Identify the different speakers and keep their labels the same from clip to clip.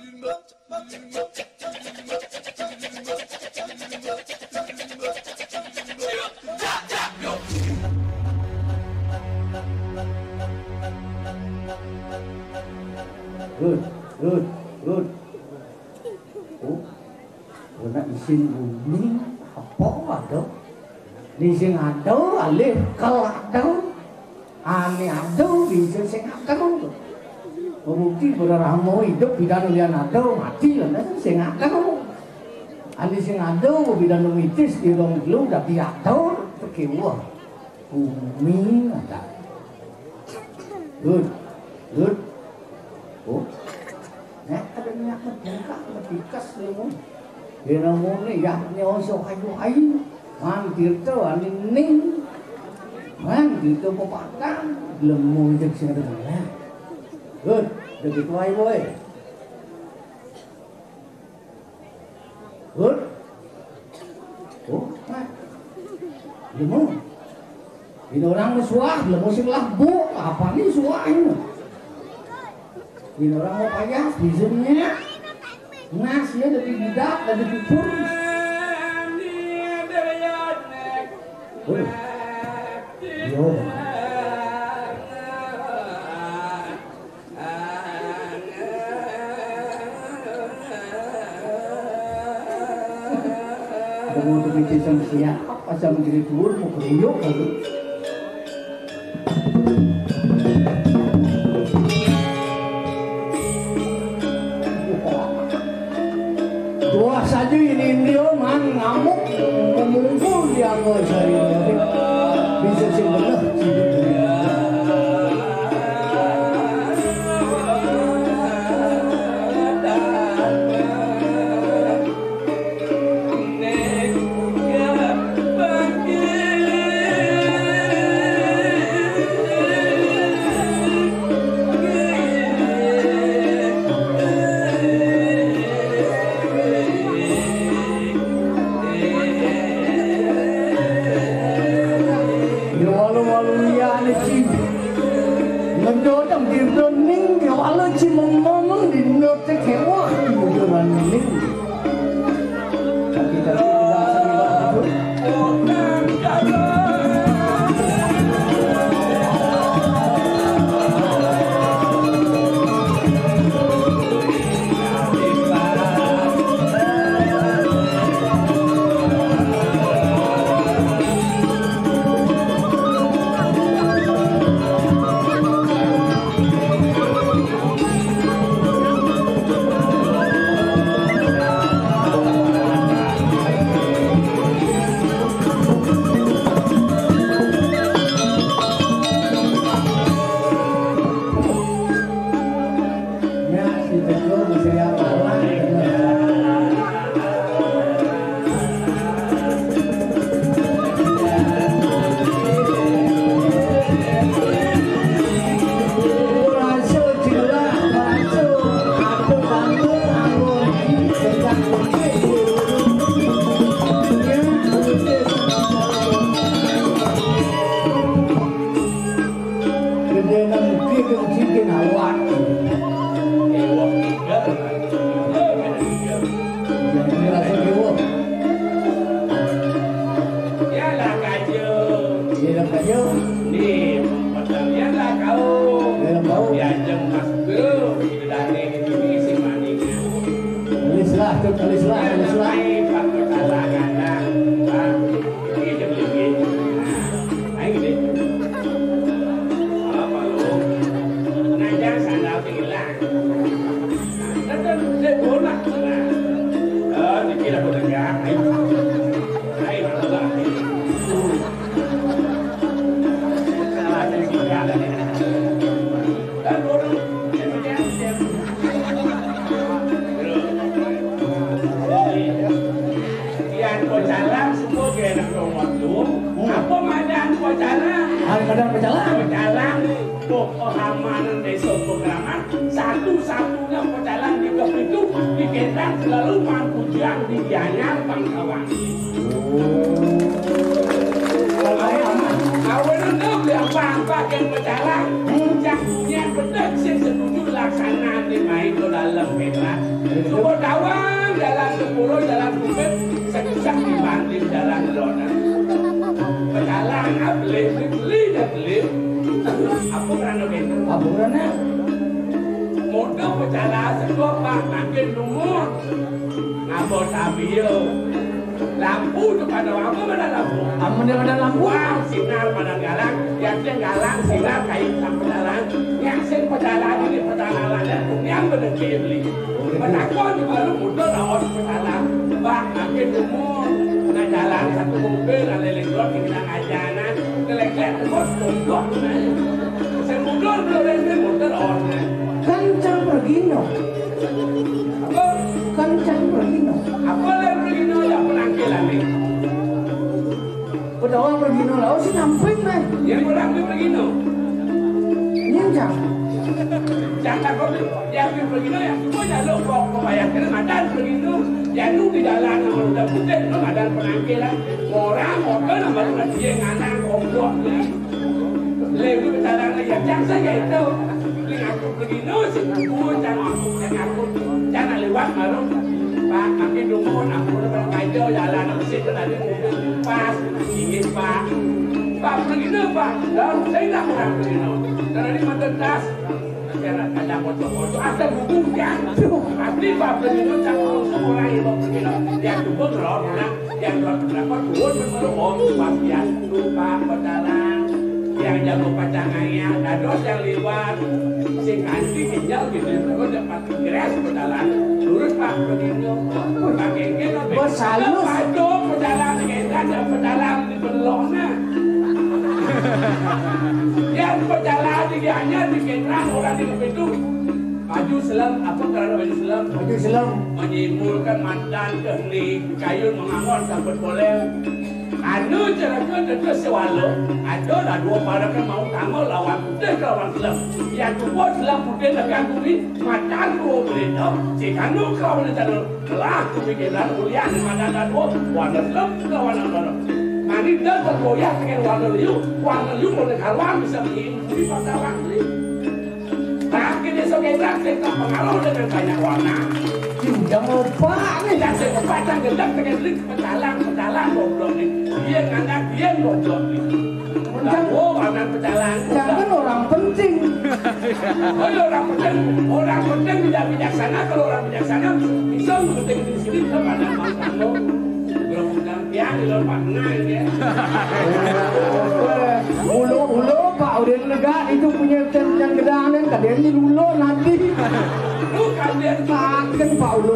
Speaker 1: Good. Oh, wala isin bumi apa ada? Di sing ada alih kalado, ane ada bisa sing ada. Bukti beraramu hidup bidan lian ada mati lah, sing ada. Ane sing ada bidan mitis di dalam gelung tapi ada terkewa. Bumi ada. Good. Oh, nah ada minyak mereka matikas lemu. Dia namanya ya nyoso kayu, mandir tu aning, mandir tu pepatang lemu je sini tu. Good, jadi tuai boy. Good. Oh, nah, lemu. Ini orang suah, lemu sing labu, apa ni suah ini? Ini orang mau payah, biasanya ngasihnya dari bidak, dari pipur. Yo. Ada mau terbicara sama siapa, sama diri tur, mau keruyuk kalau. Wah saja ini dia man ngamuk memungkul dia ngoi saya bisa sih benar
Speaker 2: Satu-satunya pecalang di klub itu dikira selalu mampu yang dianyar bangsawan. Awalnya bilang bang bagian pecalang, puncaknya benar sih setuju laksanaan di main dalam perak. Sumur dawang jalan sepuluh jalan bukit sekisak dibanding jalan lona. Pecalang beli dan beli. Apa kerana begitu?
Speaker 1: Apa kerana?
Speaker 2: Mudah pecalang sebuah pak makin lumur. Ngabo tabiyo. Lampu itu pada apa mana lampu?
Speaker 1: Mana lampu?
Speaker 2: Wow, sinar pada galang. Yang galang sinar kain sama pecalang. Yang sen pecalang ini pecalangan yang berdengki beli. Penakon di baru mudah lawan pecalang. Pak makin lumur. Nah jalan satu mobil ada lelekot yang kita ngajanan. Lelekot terus mundur. Saya mundur belum mudah lawan.
Speaker 1: Kencang begino.
Speaker 2: Apa?
Speaker 1: Kencang begino.
Speaker 2: Apa yang begino yang penangkilan ni?
Speaker 1: Pedawang begino lah, oh si namping meh.
Speaker 2: Yang penangkil begino.
Speaker 1: Nyencang.
Speaker 2: Jangan kau yang begino yang semua jalur kau bayar kena madan begino. Yang tu di jalan orang dah putih tu madan penangkilan. Orang nama tu dia nganak komplot ni. Lepas berjalan yang jangan saya itu. Aku begino sih, jangan lewat malu. Pak, makin dumur, aku udah kajo jalan aku situ tadi mobil pas, ingin Pak. Pak begino Pak, dan saya nak orang begino. Karena ini mentetas, ada foto-foto, ada bukunya. Asli Pak begino cakap orang ibu begino. Yang dumur roh, yang roh berapa turun berpeluang Pak yang lupa berjalan. Yang jago pacangannya, dados yang lewat, sing anti ginjal gitu, terus dapat gres berjalan, lurus Pak begini, pakai gitu,
Speaker 1: bersalus,
Speaker 2: padu berjalan, kita ada berjalan di belongnya, yang berjalan di hanya di kendaraan orang di pintu, maju selam, apa karena maju selam?
Speaker 1: Maju selam,
Speaker 2: menyimpulkan mantan kehenik, kayu mengangon sampai boleh. Anu cerita itu sewalo, ada lah dua para kan mau kamu lawan putih lawan selam. Yang dua selam putih lekan bumi, macam dua berita. Jika nu kau ni jangan kelah bumi kita kuliah ni macam dua warna selam lawan warna. Mari dah tergoyah dengan warna liu boleh kawan bisa di pasaran ni. Tapi dia sekarang kita pengaruh dengan banyak warna.
Speaker 1: jangan lupa ni.
Speaker 2: Dan saya pacang gendam dengan link pecalang goblok ni. Dia nganak dia goblok ni. Oh, warna pecalang.
Speaker 1: Jangan orang penting.
Speaker 2: Orang penting tidak bijaksana. Kalau orang bijaksana bisa penting di sini kepada kamu. Belum tiang di luar panah ya.
Speaker 1: Ulu Pak udah lega itu punya yang gedang dan kadang di ulu nanti.
Speaker 2: Lu kalian
Speaker 1: makan Pak ulu.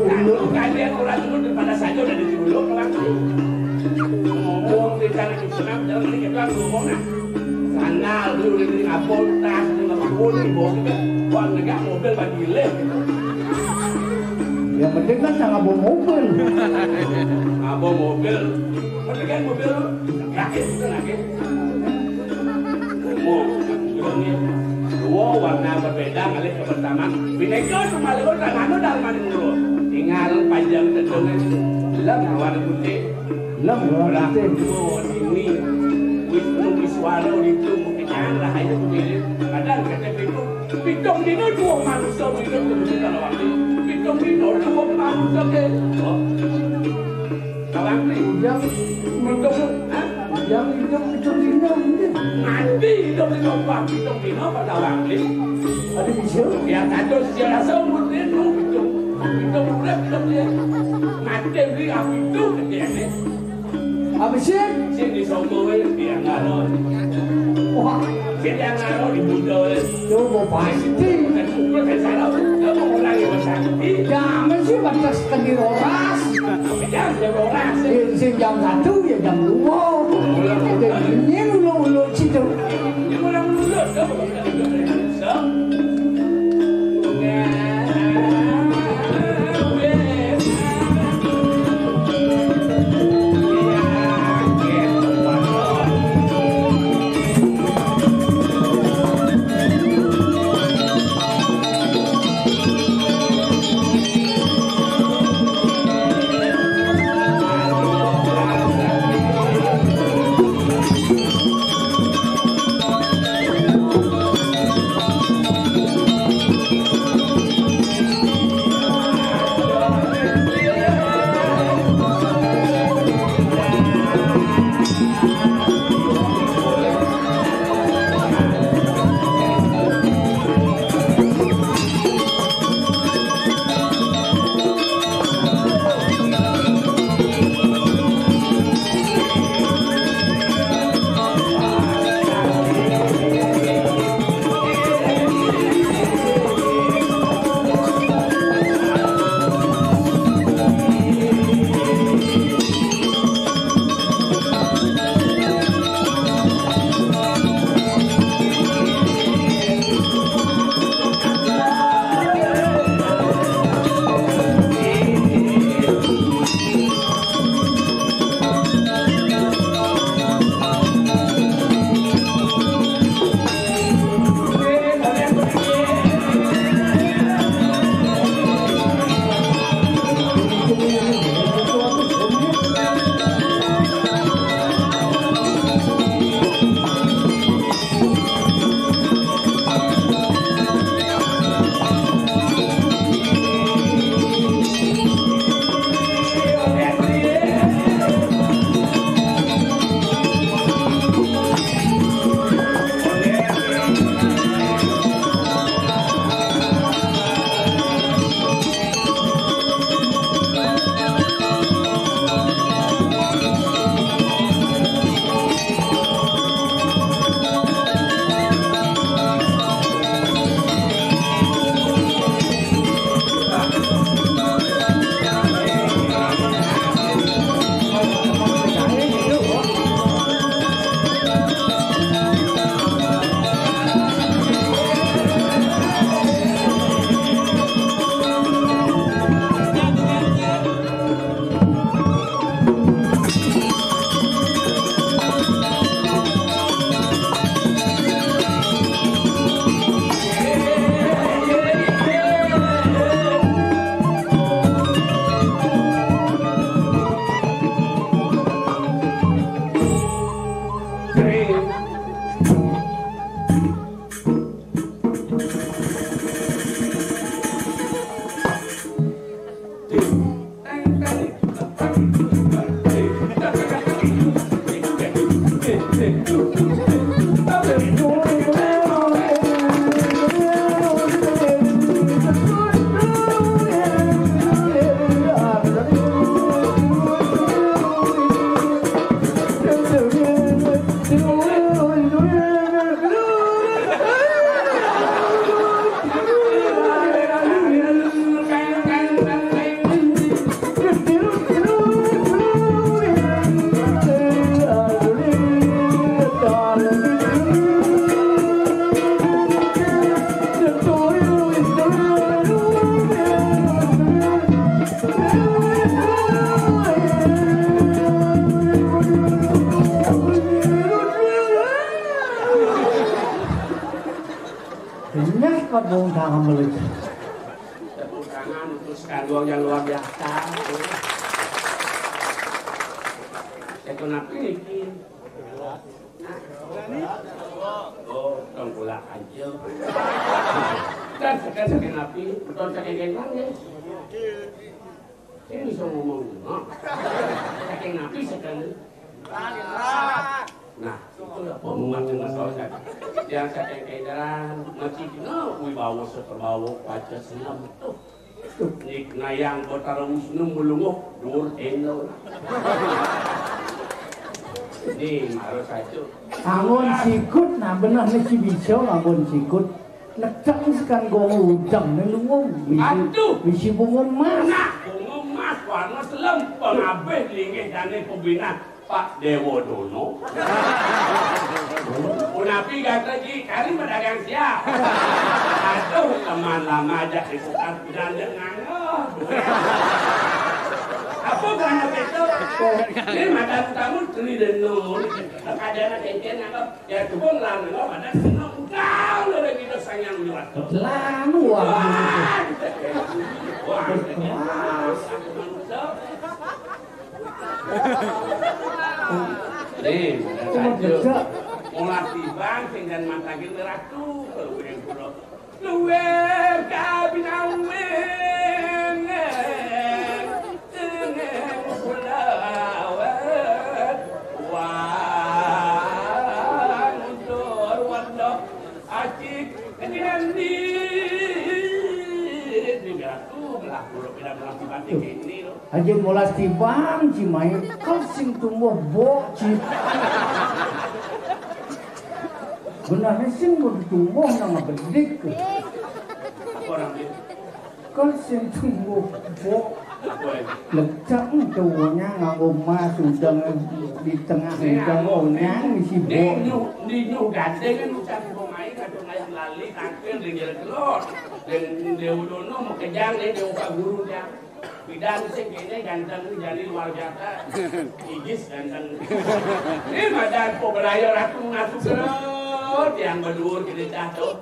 Speaker 2: Kalian orang itu daripada saja udah di ulu kelang. Ngomong di sana di senam jalan ini kita ngomong nah. Sana lu di ngapol tas di ngapol di bawah juga. Uang negak mobil bagi leh.
Speaker 1: Yang penting kan jangan bawa mobil.
Speaker 2: Bawa mobil. Kan mobil rakit itu rakit. Dua warna berbeda kali ke pertama. Bineka cuma lewat anu dalam mana dulu. Tinggal panjang terdongeng. Lem warna putih.
Speaker 1: Lem warna putih.
Speaker 2: Ini Wisnu Wiswara itu mungkin lah itu pemilih. Kadang kata pitung dino dua manusia hidup terus kalau waktu. Pitung dino dua manusia ke. Kawan ni yang hidup dino mati hidup di tempat pitung dino pada waktu. Ada bisa? Ya ada sejarah sumber itu pitung bulan pitung dia mati di apa itu kerjanya.
Speaker 1: Apa sih?
Speaker 2: Sini di sumber dia ngaruh.
Speaker 1: Wah,
Speaker 2: dia ngaruh di budol.
Speaker 1: Coba pasti.
Speaker 2: Dan bukan saya salah. Kamu orang yang bersakti.
Speaker 1: Jangan sih batas kaki oras.
Speaker 2: Jangan jam oras.
Speaker 1: Jam 1 ya jam 2. Ini ulu situ.
Speaker 2: Ini orang ulu.
Speaker 1: Tepuk tangan melejit.
Speaker 2: Tepuk tangan untuk skanduang yang luar biasa. Ekonomi ini. Oh, tong pula aja. Dan sekarang napi, betul saking nangnya. Saya bisa ngomong, saking napi sekali. Nah, itulah pembuatan masyarakat. Yang saking edaran, masih wibawa seterbawa wajah senam tuh. Nik nayang botarus numulunguh dur endo. Ini harus saja.
Speaker 1: Angon sikut, nah benar nih si bisa angon sikut. Lecak sekan gong udang nih lungong. Bisi bunga emas.
Speaker 2: Nah, bunga emas warna selem pengabeh linggih jane pembina Pak Dewo Dono. Unapi kata ji kali pedagang siap. Aduh teman lama aja ikutan dan dengan apa karena betul? Ini makan tamu ceri denu. Kadang kenten apa? Ya tuh lalu lo pada senang kau lo lagi kita sayang jual.
Speaker 1: Lalu
Speaker 2: wah. Nih, saja. Mulai tibang dengan mantagil ratu luwe pulo. Luwe kabinawe.
Speaker 1: Aja molas tibang cimai kalsing tumbuh bocit. Benarnya sing bertumbuh nama bedik.
Speaker 2: Orang dia
Speaker 1: kalsing tumbuh bok. Lecak tuanya nganggo mas udang di tengah udang onyang isi bok.
Speaker 2: Di nyu gade kan ucap pemain kadang ayam lali tampil di jalan telur. Dan Dewa Dono mau kejang nih Dewa Pak Guru dia. Bidan sing kene ganteng jadi luar biasa. Igis ganteng. Ini madan pembelajar ratu ngasuh terus yang berdua kita jatuh.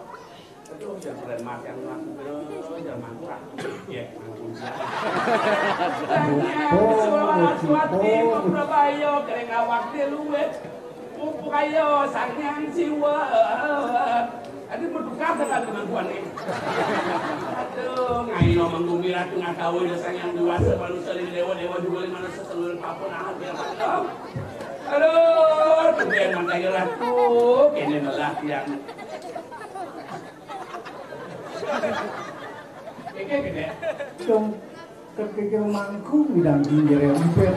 Speaker 2: Aduh, jangan keren mas yang ngasuh terus jangan mangkrak. Ya, suati Surabaya kering awak dia luwet. Pupuk ayo sangyang siwa. Aduh bertukar dengan kemampuan ini. Aduh, ngaino menggumi ratu ngakawi dasar yang dewasa manusia di dewa juga di manusia seluruh apapun ahal biar pandang. Aduh, kemudian mantagil ratu, kini melah yang gede.
Speaker 1: Ketika mangku bidang pinggir empet,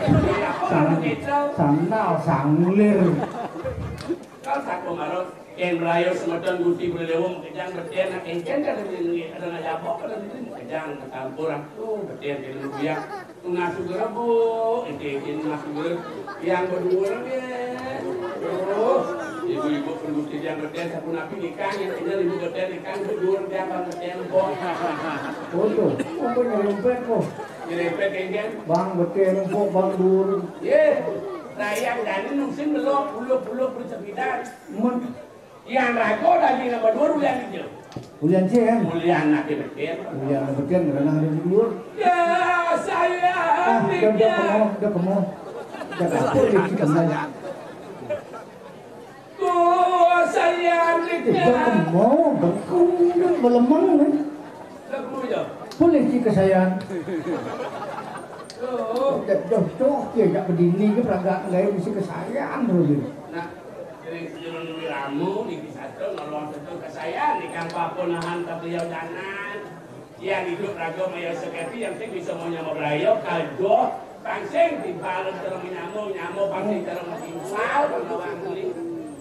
Speaker 1: sandal sanglir.
Speaker 2: Kalau tak pemarot, yang rayo semacam gusti berlewo kejang bertian, nak engken kan ada ngajabok kan kejang campur aku bertian jadi lubiak, ngasuh gerebu, engken ngasuh gereb, yang berdua ya, ibu-ibu bergusti yang bertian sapu napi nikah, yang tinggal ibu bertian nikah berdua dia akan bertian kok.
Speaker 1: Foto, apa nyerempet kok?
Speaker 2: Nyerempet engken?
Speaker 1: Bang bertian kok bang dur.
Speaker 2: Ye, rayang dan nungsin belok bulu bercepitan. Yang rago lagi nama dua ulian hijau.
Speaker 1: Ulian ceng.
Speaker 2: Ulian nanti bertian.
Speaker 1: Ulian bertian karena ada di luar.
Speaker 2: Ya saya.
Speaker 1: Udah kemo. Udah kapur di kita saya.
Speaker 2: Saya
Speaker 1: udah kemo, berkung, belemang nih.
Speaker 2: Udah kemo ya.
Speaker 1: Boleh sih kesayangan. Cocok ya jak berdini ke peragak nggak bisa kesayangan terus.
Speaker 2: Nah, jadi jalan ramu di satu nolong satu kesayangan di kampung nahan ke beliau jalan. Yang hidup raga maya seketi yang sing bisa mau nyamuk beliau kaldo pangsing di balon terus nyamuk pangsing terus menghimpal penawang ini.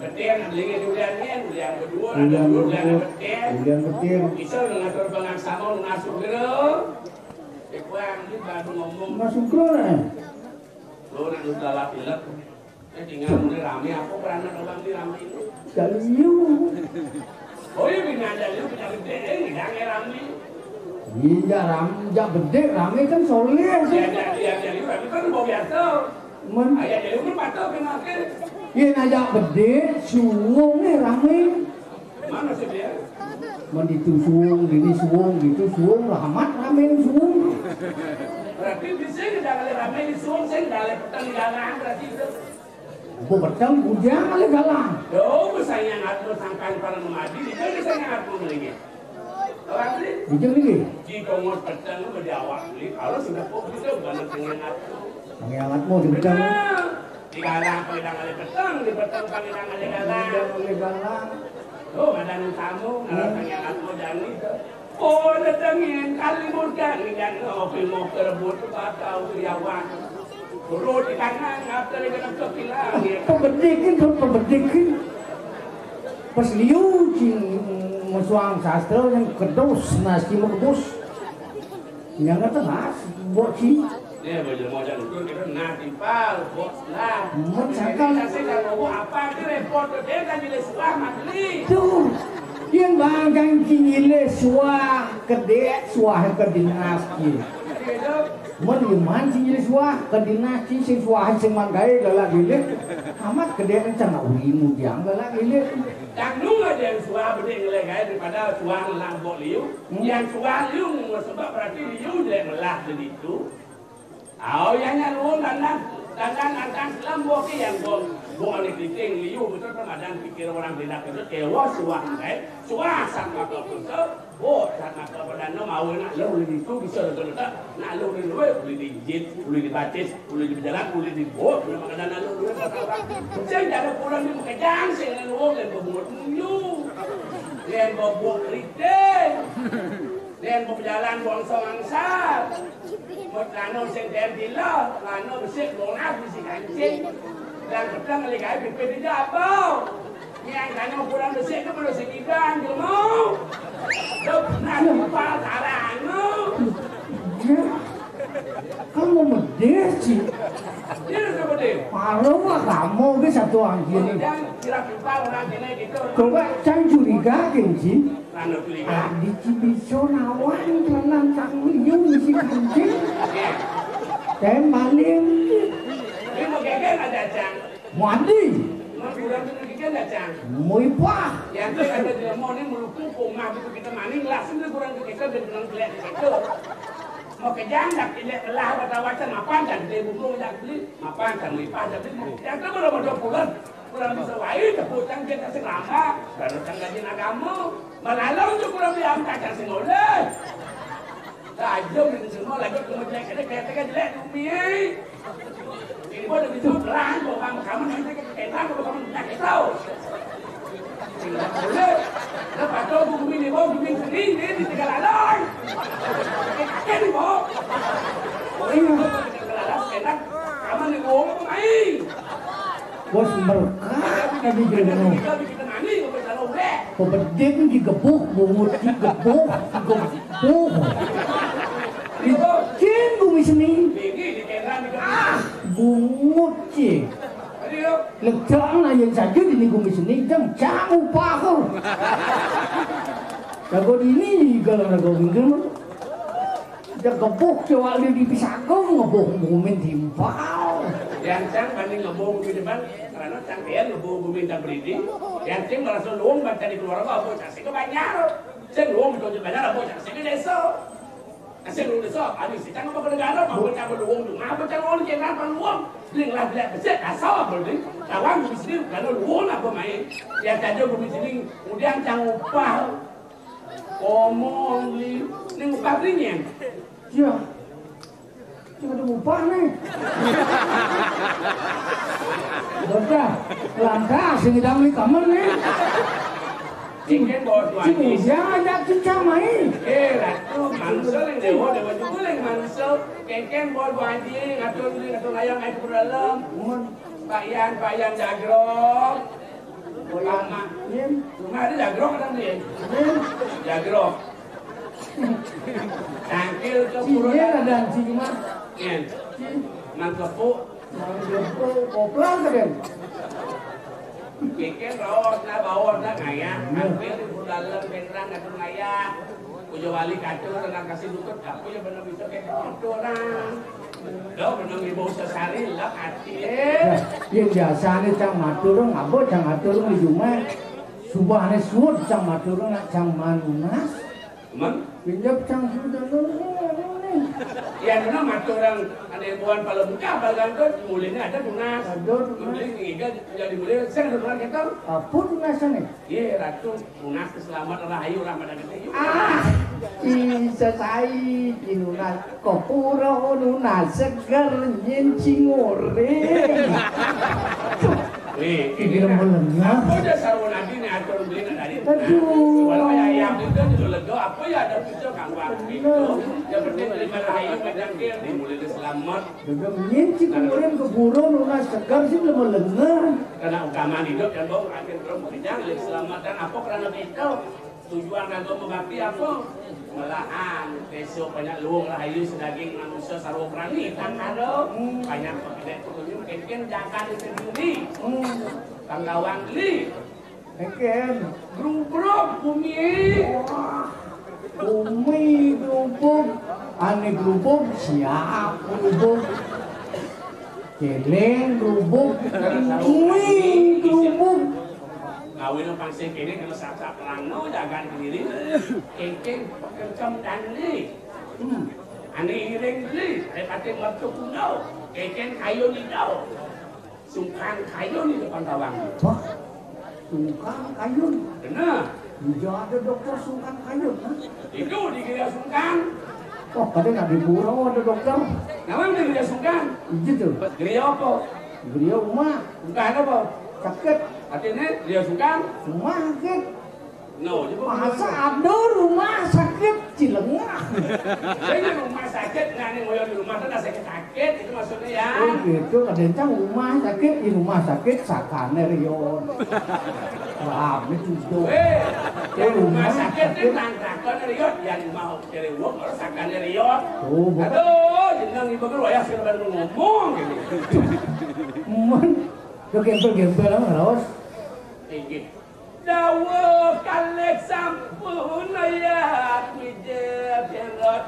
Speaker 2: Betir ngelingi duliannya, dulian berdua, ada dulian betir. Bisa ngatur bangang sama ngasuk gereng. Ikuan ini baru ngomong.
Speaker 1: Masuk gereng.
Speaker 2: Lo nak udah lapilek. Tinggal mulai rame, aku pernah orang di rame itu.
Speaker 1: Kaliu.
Speaker 2: Oh iya bina ada liu punya gede, ini jangan rame.
Speaker 1: Iya rame, jak gede rame kan soleh.
Speaker 2: Iya liu rame kan mau biasa. Ayah liu kan patah kenapa?
Speaker 1: Iya najak gede, suwung nih rame.
Speaker 2: Mana sih dia?
Speaker 1: Menditu suwung, gini suwung, gitu suwung, rahmat rame suwung.
Speaker 2: Berarti di sini jangan rame di suwung, saya jangan petang di galang berarti itu.
Speaker 1: Aku petang, ujang kali galang.
Speaker 2: Yo, saya ngatur sangkan para memadi, di sini saya ngatur lagi. Orang ini?
Speaker 1: Ujang lagi?
Speaker 2: Jika mau petang lu berjawab, kalau sudah kok bisa bukan pengen ngatur.
Speaker 1: Pengiangatmu di petang.
Speaker 2: Di galang panggilan kali petang, di petang panggilan kali galang. Oh, ada tamu, ada pengiangatmu jangan itu. Oh, datangin kali muda, ini kan ngopi mau kerebut, bakal riawan. Turun di kanan, ngapa lagi nak kepilah?
Speaker 1: Pembedikan. Pas liu cing musuang sastra yang kedus nasi mekbus. Yang kata nas buat sih.
Speaker 2: Dia mau jalan turun kita nanti pal, bos lah.
Speaker 1: Mencakal.
Speaker 2: Saya mau apa? Dia repot dia kan jadi suah matli.
Speaker 1: Tuh, yang banggang kile suah kedek suah kedinas ki. Menyuman sing jadi suah kedinas sing suah sing manggai galak gile. Amat kedek encana urimu diang galak gile.
Speaker 2: Yang nung aja yang suah bede ngelegai daripada suah ngelambok liu. Yang suah liu sebab berarti liu dia ngelah jadi itu. Oh, yang nyalun dan akan selambok yang buang oleh kliting liu betul Ramadan pikir orang tidak itu kewa suah kan suah sama kau betul sama kau perdana mau nak lu di itu bisa betul nak lu di luar boleh dijit boleh dibacis boleh berjalan boleh dibuat nama kadang lu orang saya ada kurang di kejang saya lu dan berbuat liu dan berbuat kliting dan berjalan bangsa Lano sing den dilo, lano besik lona bisik kancing. Dan petang kali kai pipi di jabau. Yang kano kurang besik itu perlu sekiban, mau. Dok, nasi pal tarano.
Speaker 1: Kamu medes sih.
Speaker 2: Dia siapa dia?
Speaker 1: Kalau mah kamu ke satu anjir nih.
Speaker 2: Dan kira pipa orang kene gitu.
Speaker 1: Coba cang curiga sih.
Speaker 2: Lano curiga.
Speaker 1: Di Cibiso nawan kelan sang liu misi kancing. Maling.
Speaker 2: Ini mau geger ada cang.
Speaker 1: Mandi.
Speaker 2: Mau kurang tu geger ada cang.
Speaker 1: Mau ipah.
Speaker 2: Yang tu ada dia mau ni melukung pomah itu kita maning langsung dia kurang geger dan kurang kelihatan itu. Mau kejang dak ilek belah wacan mapan dan dia buku dak beli mapan dan ipah dak beli. Yang tu belum ada pulang. Kurang bisa wae teputang kita selama baru tanggain agama. Malalau tu kurang diam kacang singoleh. Tajam itu semua lagi kemudian kita katakan jelek dunia. Ini pun lebih jauh terang bahwa kamu nanti kita kalau kamu tidak tahu. Boleh, lepas tu bumi ni bau bumi sering ni di Tegal Alor. Kakek ni bau. Ini Tegal Alor enak. Kamu ni bau apa main?
Speaker 1: Bos berkah tadi geno.
Speaker 2: Kita nani kita kalau boleh.
Speaker 1: Pembedek ni digebuk, bungut digebuk, digebuk. Ken bumi seni. Bungut cik. Legang na yan saja di bumi seni jam jauh pahu. Jago ini kalau jago minggu. Jago gebuk coba dia dipisahkan ngebuk bumin timpal.
Speaker 2: Yang cang banding ngebuk di depan karena cang dia ngebuk bumin dan beridi. Yang cing merasa luang baca di keluarga apa cang sih banyak. Cing luang itu banyak apa cang sih desa. Asal lu desa, ada si cang apa negara, apa cang luang tu, apa cang orang jangan apa luang, ling lah bila besar asal apa ni, kawan bisnis kalau luang apa main, yang saja bisnis kemudian cang upah, Omong beli ning pabrinya.
Speaker 1: Iya. Cuma ada upah nih. Udah, lantas sing kita beli kamar nih.
Speaker 2: Ikan bawa
Speaker 1: Si Muja ajak kita main.
Speaker 2: Ratu mansel yang dewa juga yang mansel. Keken bawa anjing, ngatur ayam air ke dalam. Pak Yan jagrok. Lama. Rumah ada jagrok kan dia? Jagrok. Tangkil ke pura.
Speaker 1: Iya ada si cuma.
Speaker 2: Yen. Nang kepu.
Speaker 1: Koplang kan.
Speaker 2: Keken rawat na bawor na ngaya. Ngambil di dalam benrang ngatur ngaya. Puja wali kacau dengan kasih lutut. Aku ya benar bisa kayak gitu orang. Lo benar ibu sesari lah hati.
Speaker 1: Yang biasanya cang maturung, apa cang maturung di rumah. Subahnya suut cang maturung, cang manunas.
Speaker 2: Emang?
Speaker 1: Pinjam cang sudah
Speaker 2: Ya benar maturang ada yang buan pala buka balgantut mulainya ada tunas. Mulai ngiga jadi mulai saya ada tunas kita.
Speaker 1: Apa tunasannya?
Speaker 2: Iya ratu tunas selamat rahayu ramadan kita.
Speaker 1: Isa sai inunas kopuro nunas segar nyencing goreng.
Speaker 2: Ini
Speaker 1: melengah.
Speaker 2: Apa aja sarwa nanti nih atur beli dari.
Speaker 1: Aduh.
Speaker 2: Kalau ayam itu juga lega apa ya ada pucuk kang waktu itu. Yang penting terima rahayu menjangkir dimulai selamat.
Speaker 1: Sudah nyencing goreng keburu nunas segar sih belum melengah.
Speaker 2: Karena utamaan hidup dan bau akhir terus berjalan selamat dan apa karena itu tujuan kanggo mengabdi apa? Melahan besok banyak luang rahayu sedaging manusia sarwa prani kan ada banyak pekerjaan petunjuk mungkin jangan sendiri kang gawang li
Speaker 1: Eken
Speaker 2: grup bumi
Speaker 1: grubuk ane grubuk siap grubuk keleng grubuk grubuk
Speaker 2: ngawin pangsing kene kalau sak-sak perangno jaga diri kengkeng kencam dan li ane iring li repate waktu kuno kengkeng kayu ni dau sungkan kayu ni depan tawang
Speaker 1: wah sungkan kayun
Speaker 2: benar
Speaker 1: tidak ada dokter sungkan kayun
Speaker 2: itu dikira sungkan
Speaker 1: oh kadang nggak di Burau ada dokter
Speaker 2: namanya dikira sungkan
Speaker 1: gitu
Speaker 2: dikira apa
Speaker 1: beliau rumah
Speaker 2: sungkan apa
Speaker 1: sakit
Speaker 2: artinya dia sungkan
Speaker 1: rumah sakit
Speaker 2: no
Speaker 1: masa ada rumah sakit Cilengah
Speaker 2: saya rumah sakit nggak nih mau di rumah tuh sakit itu maksudnya ya
Speaker 1: oh gitu kadang rumah sakit di rumah sakit sakane riyon wah itu tuh
Speaker 2: yang rumah sakit itu tangkrakon riyon yang mau cari uang harus sakane riyon aduh jeneng ibu gue ya sudah baru ngomong gitu
Speaker 1: Lo gembel-gembel apa terus?
Speaker 2: Tinggi. Dawa kalek sampun ayat mijep perot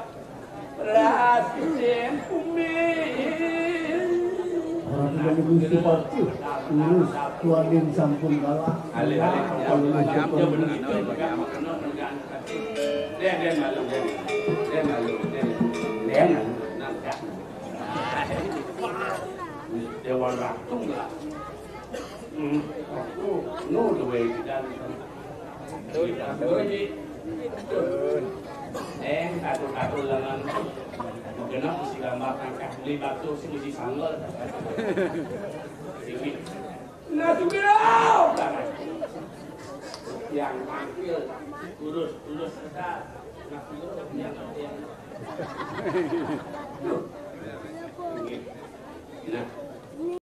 Speaker 2: rasim kumin.
Speaker 1: Orang yang gusti pasti urus tuanin sampun kalah.
Speaker 2: Alih-alih kalau dia benar itu karena kerjaan kaki. Dia malu dia nampak. Dia warna tunggal. No the way dan satu lengan genap si gambar angkat beli batu si sanggol nah tu bilau yang tampil urus sedar nah yang nah